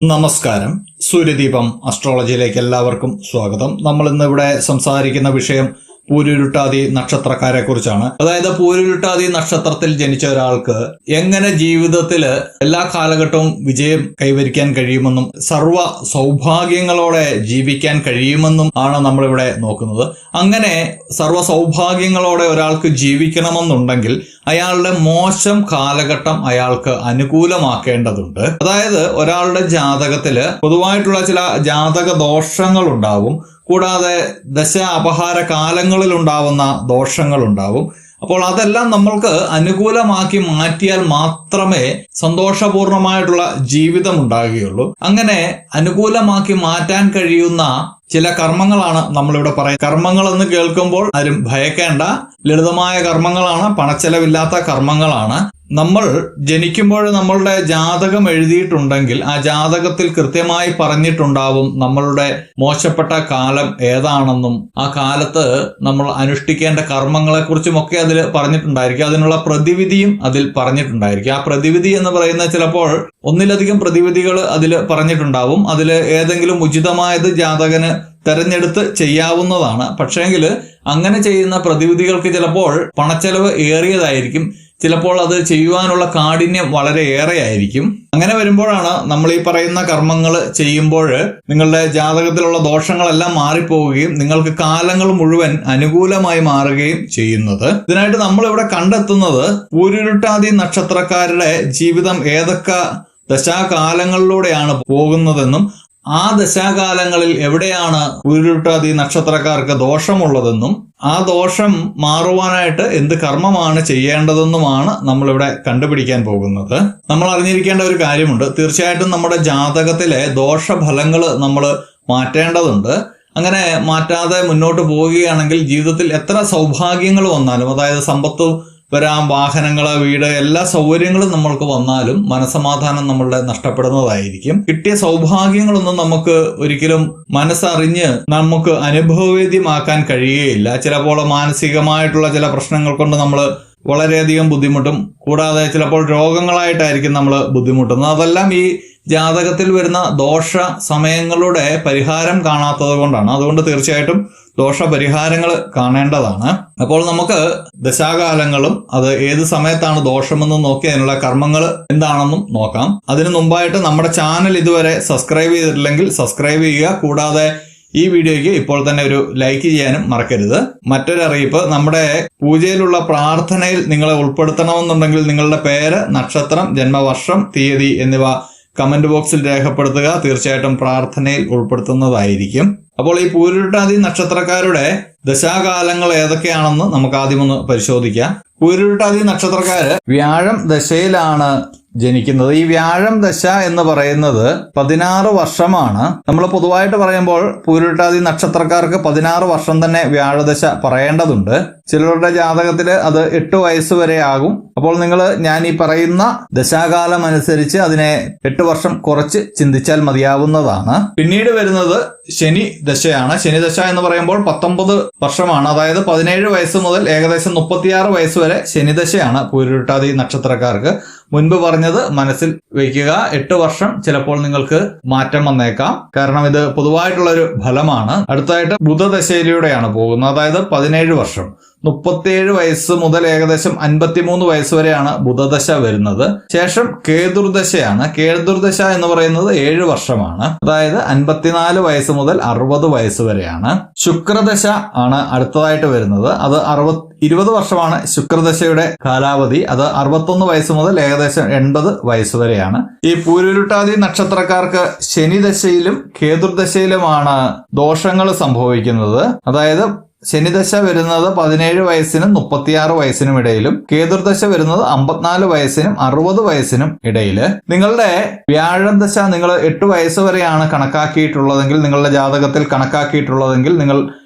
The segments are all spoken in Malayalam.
നമസ്കാരം. സൂര്യദീപം അസ്ട്രോളജിയിലേക്ക് എല്ലാവർക്കും സ്വാഗതം. നമ്മൾ ഇന്ന് ഇവിടെ സംസാരിക്കുന്ന വിഷയം പൂരുരുട്ടാതി നക്ഷത്രക്കാരെ കുറിച്ചാണ്. അതായത് പൂരുരുട്ടാതി നക്ഷത്രത്തിൽ ജനിച്ച ഒരാൾക്ക് എങ്ങനെ ജീവിതത്തില് എല്ലാ കാലഘട്ടവും വിജയം കൈവരിക്കാൻ കഴിയുമെന്നും സർവ്വ സൗഭാഗ്യങ്ങളോടെ ജീവിക്കാൻ കഴിയുമെന്നും ആണ് നമ്മളിവിടെ നോക്കുന്നത്. അങ്ങനെ സർവ്വ സൗഭാഗ്യങ്ങളോടെ ഒരാൾക്ക് ജീവിക്കണമെന്നുണ്ടെങ്കിൽ അയാളുടെ മോശം കാലഘട്ടം അയാൾക്ക് അനുകൂലമാക്കേണ്ടതുണ്ട്. അതായത് ഒരാളുടെ ജാതകത്തില് പൊതുവായിട്ടുള്ള ചില ജാതക ദോഷങ്ങൾ ഉണ്ടാവും. കൂടാതെ ദശ അപഹാര കാലങ്ങളിൽ ഉണ്ടാവുന്ന ദോഷങ്ങൾ ഉണ്ടാവും. അപ്പോൾ അതെല്ലാം നമ്മൾക്ക് അനുകൂലമാക്കി മാറ്റിയാൽ മാത്രമേ സന്തോഷപൂർണമായിട്ടുള്ള ജീവിതം ഉണ്ടാകുകയുള്ളൂ. അങ്ങനെ അനുകൂലമാക്കി മാറ്റാൻ കഴിയുന്ന ചില കർമ്മങ്ങളാണ് നമ്മളിവിടെ പറയുന്നത്. കർമ്മങ്ങൾ എന്ന് കേൾക്കുമ്പോൾ ആരും ഭയക്കേണ്ട. ലളിതമായ കർമ്മങ്ങളാണ്, പണച്ചെലവില്ലാത്ത കർമ്മങ്ങളാണ്. നമ്മൾ ജനിക്കുമ്പോൾ നമ്മളുടെ ജാതകം എഴുതിയിട്ടുണ്ടെങ്കിൽ ആ ജാതകത്തിൽ കൃത്യമായി പറഞ്ഞിട്ടുണ്ടാവും നമ്മളുടെ മോശപ്പെട്ട കാലം ഏതാണെന്നും ആ കാലത്ത് നമ്മൾ അനുഷ്ഠിക്കേണ്ട കർമ്മങ്ങളെക്കുറിച്ചുമൊക്കെ അതിൽ പറഞ്ഞിട്ടുണ്ടായിരിക്കും. അതിനുള്ള പ്രതിവിധിയും അതിൽ പറഞ്ഞിട്ടുണ്ടായിരിക്കും. ആ പ്രതിവിധി എന്ന് പറയുന്നത് ചിലപ്പോൾ ഒന്നിലധികം പ്രതിവിധികൾ അതിൽ പറഞ്ഞിട്ടുണ്ടാവും. അതിൽ ഏതെങ്കിലും ഉചിതമായത് ജാതകന് തെരഞ്ഞെടുത്ത് ചെയ്യാവുന്നതാണ്. പക്ഷേങ്കിൽ അങ്ങനെ ചെയ്യുന്ന പ്രതിവിധികൾക്ക് ചിലപ്പോൾ പണച്ചെലവ് ഏറിയതായിരിക്കും. ചിലപ്പോൾ അത് ചെയ്യുവാനുള്ള കാഠിന്യം വളരെ ഏറെയായിരിക്കും. അങ്ങനെ വരുമ്പോഴാണ് നമ്മൾ ഈ പറയുന്ന കർമ്മങ്ങൾ ചെയ്യുമ്പോൾ നിങ്ങളുടെ ജാതകത്തിലുള്ള ദോഷങ്ങളെല്ലാം മാറിപ്പോവുകയും നിങ്ങൾക്ക് കാലങ്ങൾ മുഴുവൻ അനുകൂലമായി മാറുകയും ചെയ്യുന്നത്. ഇതിനായിട്ട് നമ്മൾ ഇവിടെ കണ്ടെത്തുന്നത് പൂരുരുട്ടാതി നക്ഷത്രക്കാരുടെ ജീവിതം ഏതൊക്കെ ദശാകാലങ്ങളിലൂടെയാണ് പോകുന്നതെന്നും ആ ദശാകാലങ്ങളിൽ എവിടെയാണ് പൂരുരുട്ടാതി നക്ഷത്രക്കാർക്ക് ദോഷമുള്ളതെന്നും ആ ദോഷം മാറുവാനായിട്ട് എന്ത് കർമ്മമാണ് ചെയ്യേണ്ടതെന്നുമാണ് നമ്മളിവിടെ കണ്ടുപിടിക്കാൻ പോകുന്നത്. നമ്മൾ അറിഞ്ഞിരിക്കേണ്ട ഒരു കാര്യമുണ്ട്. തീർച്ചയായിട്ടും നമ്മുടെ ജാതകത്തിലെ ദോഷഫലങ്ങൾ നമ്മൾ മാറ്റേണ്ടതുണ്ട്. അങ്ങനെ മാറ്റാതെ മുന്നോട്ട് പോവുകയാണെങ്കിൽ ജീവിതത്തിൽ എത്ര സൗഭാഗ്യങ്ങൾ വന്നാലും, അതായത് സമ്പത്ത് വരാം, വാഹനങ്ങള്, വീട്, എല്ലാ സൗകര്യങ്ങളും നമ്മൾക്ക് വന്നാലും മനസമാധാനം നമ്മളുടെ നഷ്ടപ്പെടുന്നതായിരിക്കും. കിട്ടിയ സൗഭാഗ്യങ്ങളൊന്നും നമുക്ക് ഒരിക്കലും മനസ്സറിഞ്ഞ് നമുക്ക് അനുഭവവേദ്യമാക്കാൻ കഴിയുകയില്ല. ചിലപ്പോൾ മാനസികമായിട്ടുള്ള ചില പ്രശ്നങ്ങൾ കൊണ്ട് നമ്മൾ വളരെയധികം ബുദ്ധിമുട്ടും, കൂടാതെ ചിലപ്പോൾ രോഗങ്ങളായിട്ടായിരിക്കും നമ്മൾ ബുദ്ധിമുട്ടുന്നത്. അതെല്ലാം ഈ ജാതകത്തിൽ വരുന്ന ദോഷ സമയങ്ങളുടെ പരിഹാരം കാണാത്തത് കൊണ്ടാണ്. അതുകൊണ്ട് തീർച്ചയായിട്ടും ദോഷപരിഹാരങ്ങൾ കാണേണ്ടതാണ്. അപ്പോൾ നമുക്ക് ദശാകാലങ്ങളും അത് ഏത് സമയത്താണ് ദോഷമെന്ന് നോക്കി അതിനുള്ള കർമ്മങ്ങൾ എന്താണെന്നും നോക്കാം. അതിനു മുമ്പായിട്ട് നമ്മുടെ ചാനൽ ഇതുവരെ സബ്സ്ക്രൈബ് ചെയ്തിട്ടില്ലെങ്കിൽ സബ്സ്ക്രൈബ് ചെയ്യുക. കൂടാതെ ഈ വീഡിയോയ്ക്ക് ഇപ്പോൾ തന്നെ ഒരു ലൈക്ക് ചെയ്യാനും മറക്കരുത്. മറ്റൊരു അറിയിപ്പ്, നമ്മുടെ പൂജയിലുള്ള പ്രാർത്ഥനയിൽ നിങ്ങളെ ഉൾപ്പെടുത്തണമെന്നുണ്ടെങ്കിൽ നിങ്ങളുടെ പേര്, നക്ഷത്രം, ജന്മവർഷം, തീയതി എന്നിവ കമന്റ് ബോക്സിൽ രേഖപ്പെടുത്തുക. തീർച്ചയായിട്ടും പ്രാർത്ഥനയിൽ ഉൾപ്പെടുത്തുന്നതായിരിക്കും. അപ്പോൾ ഈ പൂരുരുട്ടാതി നക്ഷത്രക്കാരുടെ ദശാകാലങ്ങൾ ഏതൊക്കെയാണെന്ന് നമുക്ക് ആദ്യം ഒന്ന് പരിശോധിക്കാം. പൂരുരുട്ടാതി നക്ഷത്രക്കാര് വ്യാഴം ദശയിലാണ് ജനിക്കുന്നത്. ഈ വ്യാഴം ദശ എന്ന് പറയുന്നത് 16 വർഷമാണ്. നമ്മൾ പൊതുവായിട്ട് പറയുമ്പോൾ പൂരുരുട്ടാതി നക്ഷത്രക്കാർക്ക് 16 വർഷം തന്നെ വ്യാഴദശ പറയേണ്ടതുണ്ട്. ചിലരുടെ ജാതകത്തിൽ അത് 8 വയസ്സ് വരെ ആകും. അപ്പോൾ ഞാൻ ഈ പറയുന്ന ദശാകാലം അനുസരിച്ച് അതിനെ 8 വർഷം കുറച്ച് ചിന്തിച്ചാൽ മതിയാവുന്നതാണ്. പിന്നീട് വരുന്നത് ശനി ദശയാണ്. ശനി ദശ എന്ന് പറയുമ്പോൾ 19 വർഷമാണ്. അതായത് 17 വയസ്സ് മുതൽ ഏകദേശം 36 വയസ്സ് വരെ ശനിദശയാണ് പൂരുരുട്ടാതി നക്ഷത്രക്കാർക്ക്. മുൻപ് പറഞ്ഞത് മനസ്സിൽ വയ്ക്കുക. 8 വർഷം ചിലപ്പോൾ നിങ്ങൾക്ക് മാറ്റം വന്നേക്കാം. കാരണം ഇത് പൊതുവായിട്ടുള്ള ഒരു ഫലമാണ്. അടുത്തായിട്ട് ബുധദശയിലൂടെയാണ് പോകുന്നത്. അതായത് 17 വർഷം, 37 വയസ്സ് മുതൽ ഏകദേശം 53 വയസ്സ് വരെയാണ് ബുധദശ വരുന്നത്. ശേഷം കേതുർദശയാണ്. കേതുർദശ എന്ന് പറയുന്നത് 7 വർഷമാണ്. അതായത് 54 വയസ്സ് മുതൽ 60 വയസ്സ് വരെയാണ്. ശുക്രദശ ആണ് അടുത്തതായിട്ട് വരുന്നത്. അത് 20 വർഷമാണ് ശുക്രദശയുടെ കാലാവധി. അത് 61 വയസ്സ് മുതൽ ഏകദേശം 80 വയസ്സ് വരെയാണ്. ഈ പൂരുരുട്ടാതി നക്ഷത്രക്കാർക്ക് ശനിദശയിലും കേതുർദശയിലുമാണ് ദോഷങ്ങൾ സംഭവിക്കുന്നത്. അതായത് ശനിദശ വരുന്നത് 17 വയസ്സിനും 36 വയസ്സിനും ഇടയിലും, കേതുർദശ വരുന്നത് 54 വയസ്സിനും 60 വയസ്സിനും ഇടയിൽ. നിങ്ങളുടെ വ്യാഴം ദശ നിങ്ങൾ 8 വയസ്സ് വരെയാണ് കണക്കാക്കിയിട്ടുള്ളതെങ്കിൽ, നിങ്ങളുടെ ജാതകത്തിൽ കണക്കാക്കിയിട്ടുള്ളതെങ്കിൽ നിങ്ങൾ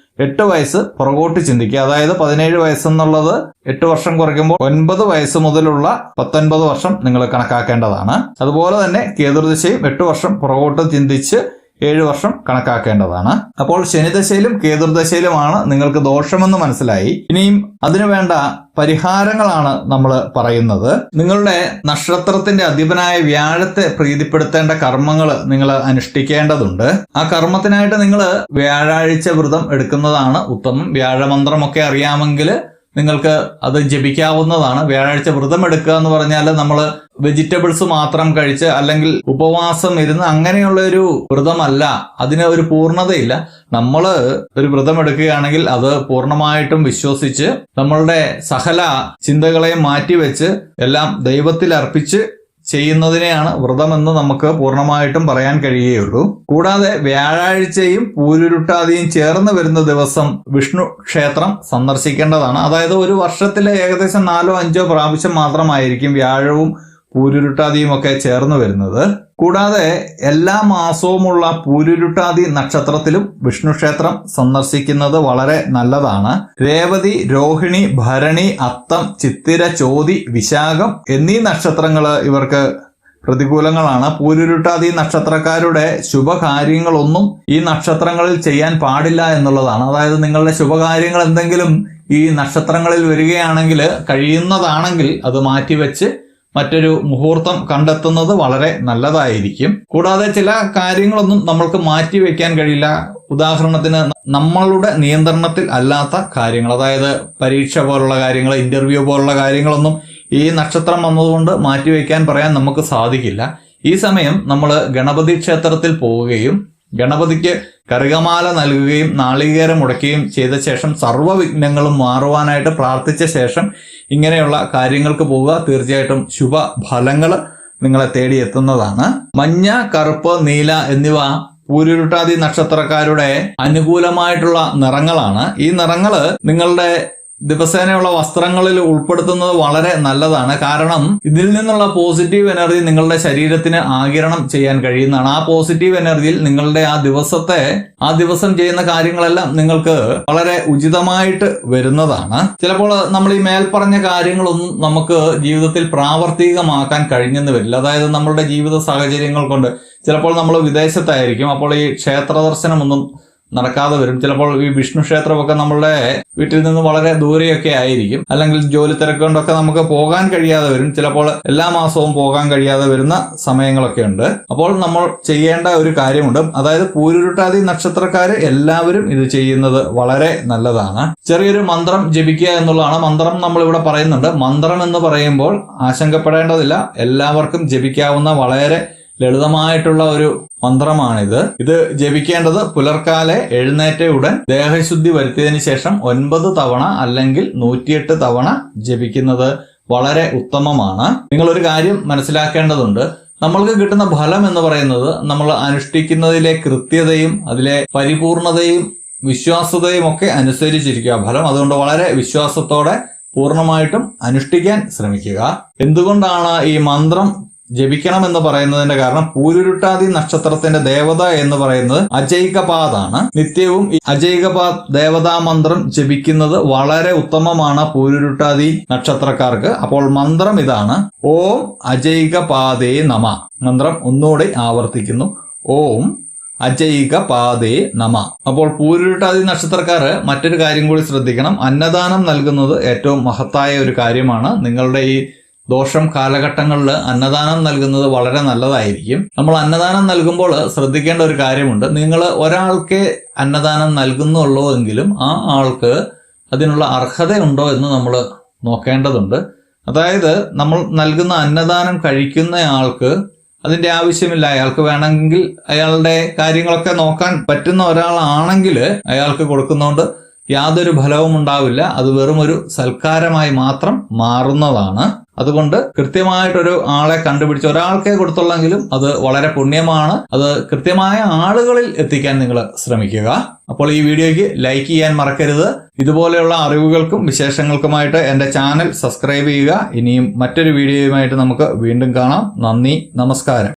8 വയസ്സ് പുറകോട്ട് ചിന്തിക്കുക. അതായത് 17 വയസ്സെന്നുള്ളത് 8 വർഷം കുറയ്ക്കുമ്പോൾ 9 വയസ്സ് മുതലുള്ള 19 വർഷം നിങ്ങൾ കണക്കാക്കേണ്ടതാണ്. അതുപോലെ തന്നെ കേതുർദശയും 8 വർഷം പുറകോട്ട് ചിന്തിച്ച് 7 വർഷം കണക്കാക്കേണ്ടതാണ്. അപ്പോൾ ശനിദശയിലും കേതുർദശയിലുമാണ് നിങ്ങൾക്ക് ദോഷമെന്ന് മനസ്സിലായി. ഇനിയും അതിനുവേണ്ട പരിഹാരങ്ങളാണ് നമ്മൾ പറയുന്നത്. നിങ്ങളുടെ നക്ഷത്രത്തിന്റെ അധിപനായ വ്യാഴത്തെ പ്രീതിപ്പെടുത്തേണ്ട കർമ്മങ്ങൾ നിങ്ങൾ അനുഷ്ഠിക്കേണ്ടതുണ്ട്. ആ കർമ്മത്തിനായിട്ട് നിങ്ങൾ വ്യാഴാഴ്ച വ്രതം എടുക്കുന്നതാണ് ഉത്തമം. വ്യാഴമന്ത്രമൊക്കെ അറിയാമെങ്കിൽ നിങ്ങൾക്ക് അത് ജപിക്കാവുന്നതാണ്. വ്യാഴാഴ്ച വ്രതം എടുക്കുക എന്ന് പറഞ്ഞാൽ നമ്മൾ വെജിറ്റബിൾസ് മാത്രം കഴിച്ച് അല്ലെങ്കിൽ ഉപവാസം ഇരുന്ന് അങ്ങനെയുള്ള ഒരു വ്രതമല്ല. അതിന് ഒരു പൂർണ്ണതയില്ല. നമ്മൾ ഒരു വ്രതം എടുക്കുകയാണെങ്കിൽ അത് പൂർണ്ണമായിട്ടും വിശ്വസിച്ച് നമ്മളുടെ സകല ചിന്തകളെയും മാറ്റിവെച്ച് എല്ലാം ദൈവത്തിൽ അർപ്പിച്ച് ചെയ്യുന്നതിനെയാണ് വ്രതമെന്ന് നമുക്ക് പൂർണ്ണമായിട്ടും പറയാൻ കഴിയുകയുള്ളൂ. കൂടാതെ വ്യാഴാഴ്ചയും പൂരുരുട്ടാതിയും ചേർന്ന് വരുന്ന ദിവസം വിഷ്ണു ക്ഷേത്രം സന്ദർശിക്കേണ്ടതാണ്. അതായത് ഒരു വർഷത്തിലെ ഏകദേശം 4-5 പ്രാവശ്യം മാത്രമായിരിക്കും വ്യാഴവും പൂരുരുട്ടാതിയും ഒക്കെ ചേർന്ന് വരുന്നത്. കൂടാതെ എല്ലാ മാസവുമുള്ള പൂരുരുട്ടാതി നക്ഷത്രത്തിലും വിഷ്ണു ക്ഷേത്രം സന്ദർശിക്കുന്നത് വളരെ നല്ലതാണ്. രേവതി, രോഹിണി, ഭരണി, അത്തം, ചിത്തിര, ചോതി, വിശാഖം എന്നീ നക്ഷത്രങ്ങൾ ഇവർക്ക് പ്രതികൂലങ്ങളാണ്. പൂരുരുട്ടാതി നക്ഷത്രക്കാരുടെ ശുഭകാര്യങ്ങളൊന്നും ഈ നക്ഷത്രങ്ങളിൽ ചെയ്യാൻ പാടില്ല എന്നുള്ളതാണ്. അതായത് നിങ്ങളുടെ ശുഭകാര്യങ്ങൾ എന്തെങ്കിലും ഈ നക്ഷത്രങ്ങളിൽ വരികയാണെങ്കിൽ കഴിയുന്നതാണെങ്കിൽ അത് മാറ്റിവെച്ച് മറ്റൊരു മുഹൂർത്തം കണ്ടെത്തുന്നത് വളരെ നല്ലതായിരിക്കും. കൂടാതെ ചില കാര്യങ്ങളൊന്നും നമ്മൾക്ക് മാറ്റിവെക്കാൻ കഴിയില്ല. ഉദാഹരണത്തിന് നമ്മളുടെ നിയന്ത്രണത്തിൽ അല്ലാത്ത കാര്യങ്ങൾ, അതായത് പരീക്ഷ പോലുള്ള കാര്യങ്ങൾ, ഇന്റർവ്യൂ പോലുള്ള കാര്യങ്ങളൊന്നും ഈ നക്ഷത്രം വന്നതുകൊണ്ട് മാറ്റിവെക്കാൻ പറയാൻ നമുക്ക് സാധിക്കില്ല. ഈ സമയം നമ്മൾ ഗണപതി ക്ഷേത്രത്തിൽ പോവുകയും ഗണപതിക്ക് കറുകമാല നൽകുകയും നാളികേരം മുടക്കുകയും ചെയ്ത ശേഷം സർവ്വവിഘ്നങ്ങളും മാറുവാനായിട്ട് പ്രാർത്ഥിച്ച ശേഷം ഇങ്ങനെയുള്ള കാര്യങ്ങൾക്ക് പോവുക. തീർച്ചയായിട്ടും ശുഭ ഫലങ്ങൾ നിങ്ങളെ തേടിയെത്തുന്നതാണ്. മഞ്ഞ, കറുപ്പ്, നീല എന്നിവ പൂരുരുട്ടാതി നക്ഷത്രക്കാരുടെ അനുകൂലമായിട്ടുള്ള നിറങ്ങളാണ്. ഈ നിറങ്ങള് നിങ്ങളുടെ ദിവസേനയുള്ള വസ്ത്രങ്ങളിൽ ഉൾപ്പെടുത്തുന്നത് വളരെ നല്ലതാണ്. കാരണം ഇതിൽ നിന്നുള്ള പോസിറ്റീവ് എനർജി നിങ്ങളുടെ ശരീരത്തിന് ആഗിരണം ചെയ്യാൻ കഴിയുന്നതാണ്. ആ പോസിറ്റീവ് എനർജിയിൽ നിങ്ങളുടെ ആ ദിവസം ചെയ്യുന്ന കാര്യങ്ങളെല്ലാം നിങ്ങൾക്ക് വളരെ ഉചിതമായിട്ട് വരുന്നതാണ്. ചിലപ്പോൾ നമ്മൾ ഈ മേൽപ്പറഞ്ഞ കാര്യങ്ങളൊന്നും നമുക്ക് ജീവിതത്തിൽ പ്രാവർത്തികമാക്കാൻ കഴിഞ്ഞെന്ന് വരില്ല. അതായത് നമ്മളുടെ ജീവിത സാഹചര്യങ്ങൾ കൊണ്ട് ചിലപ്പോൾ നമ്മൾ വിദേശത്തായിരിക്കും. അപ്പോൾ ഈ ക്ഷേത്ര ദർശനമൊന്നും നടക്കാതെ വരും. ചിലപ്പോൾ ഈ വിഷ്ണു ക്ഷേത്രമൊക്കെ നമ്മളുടെ വീട്ടിൽ നിന്ന് വളരെ ദൂരെയൊക്കെ ആയിരിക്കും. അല്ലെങ്കിൽ ജോലി തിരക്ക് കൊണ്ടൊക്കെ നമുക്ക് പോകാൻ കഴിയാതെ വരും. ചിലപ്പോൾ എല്ലാ മാസവും പോകാൻ കഴിയാതെ വരുന്ന സമയങ്ങളൊക്കെ ഉണ്ട്. അപ്പോൾ നമ്മൾ ചെയ്യേണ്ട ഒരു കാര്യമുണ്ട്. അതായത് പൂരുരുട്ടാതി നക്ഷത്രക്കാര് എല്ലാവരും ഇത് ചെയ്യുന്നത് വളരെ നല്ലതാണ്. ചെറിയൊരു മന്ത്രം ജപിക്കുക എന്നുള്ളതാണ്. മന്ത്രം നമ്മൾ ഇവിടെ പറയുന്നുണ്ട്. മന്ത്രം എന്ന് പറയുമ്പോൾ ആശങ്കപ്പെടേണ്ടതില്ല. എല്ലാവർക്കും ജപിക്കാവുന്ന വളരെ ലളിതമായിട്ടുള്ള ഒരു മന്ത്രമാണിത്. ഇത് ജപിക്കേണ്ടത് പുലർക്കാലെ എഴുന്നേറ്റ ഉടൻ ദേഹശുദ്ധി വരുത്തിയതിനു ശേഷം 9 തവണ അല്ലെങ്കിൽ 108 തവണ ജപിക്കുന്നത് വളരെ ഉത്തമമാണ്. നിങ്ങളൊരു കാര്യം മനസ്സിലാക്കേണ്ടതുണ്ട്. നമ്മൾക്ക് കിട്ടുന്ന ഫലം എന്ന് പറയുന്നത് നമ്മൾ അനുഷ്ഠിക്കുന്നതിലെ കൃത്യതയും അതിലെ പരിപൂർണതയും വിശ്വാസതയും ഒക്കെ അനുസരിച്ചിരിക്കുക ഫലം. അതുകൊണ്ട് വളരെ വിശ്വാസത്തോടെ പൂർണ്ണമായിട്ടും അനുഷ്ഠിക്കാൻ ശ്രമിക്കുക. എന്തുകൊണ്ടാണ് ഈ മന്ത്രം ജപിക്കണം എന്ന് പറയുന്നതിന്റെ കാരണം പൂരുരുട്ടാതി നക്ഷത്രത്തിന്റെ ദേവത എന്ന് പറയുന്നത് അജൈകപാദാണ്. നിത്യവും ഈ അജൈകപാദ് ദേവതാ മന്ത്രം ജപിക്കുന്നത് വളരെ ഉത്തമമാണ് പൂരുരുട്ടാതി നക്ഷത്രക്കാർക്ക്. അപ്പോൾ മന്ത്രം ഇതാണ്: ഓം അജൈകപാദേ നമ. മന്ത്രം ഒന്നുകൂടി ആവർത്തിക്കുന്നു: ഓം അജൈകപാദേ നമ. അപ്പോൾ പൂരുരുട്ടാതി നക്ഷത്രക്കാര് മറ്റൊരു കാര്യം കൂടി ശ്രദ്ധിക്കണം. അന്നദാനം നൽകുന്നത് ഏറ്റവും മഹത്തായ ഒരു കാര്യമാണ്. നിങ്ങളുടെ ഈ ദോഷം കാലഘട്ടങ്ങളിൽ അന്നദാനം നൽകുന്നത് വളരെ നല്ലതായിരിക്കും. നമ്മൾ അന്നദാനം നൽകുമ്പോൾ ശ്രദ്ധിക്കേണ്ട ഒരു കാര്യമുണ്ട്. നിങ്ങൾ ഒരാൾക്ക് അന്നദാനം നൽകുന്നുള്ളൂ എങ്കിലും ആ ആൾക്ക് അതിനുള്ള അർഹതയുണ്ടോ എന്ന് നമ്മൾ നോക്കേണ്ടതുണ്ട്. അതായത് നമ്മൾ നൽകുന്ന അന്നദാനം കഴിക്കുന്ന ആൾക്ക് അതിന്റെ ആവശ്യമില്ല. അയാൾക്ക് വേണമെങ്കിൽ അയാളുടെ കാര്യങ്ങളൊക്കെ നോക്കാൻ പറ്റുന്ന ഒരാളാണെങ്കിൽ അയാൾക്ക് കൊടുക്കുന്നതുകൊണ്ട് യാതൊരു ഫലവും ഉണ്ടാവില്ല. അത് വെറും ഒരു സൽക്കാരമായി മാത്രം മാറുന്നതാണ്. അതുകൊണ്ട് കൃത്യമായിട്ടൊരു ആളെ കണ്ടുപിടിച്ച് ഒരാൾക്കേ കൊടുത്തുള്ളെങ്കിലും അത് വളരെ പുണ്യമാണ്. അത് കൃത്യമായ ആളുകളിൽ എത്തിക്കാൻ നിങ്ങൾ ശ്രമിക്കുക. അപ്പോൾ ഈ വീഡിയോയ്ക്ക് ലൈക്ക് ചെയ്യാൻ മറക്കരുത്. ഇതുപോലെയുള്ള അറിവുകൾക്കും വിശേഷങ്ങൾക്കുമായിട്ട് എന്റെ ചാനൽ സബ്സ്ക്രൈബ് ചെയ്യുക. ഇനിയും മറ്റൊരു വീഡിയോയുമായിട്ട് നമുക്ക് വീണ്ടും കാണാം. നന്ദി, നമസ്കാരം.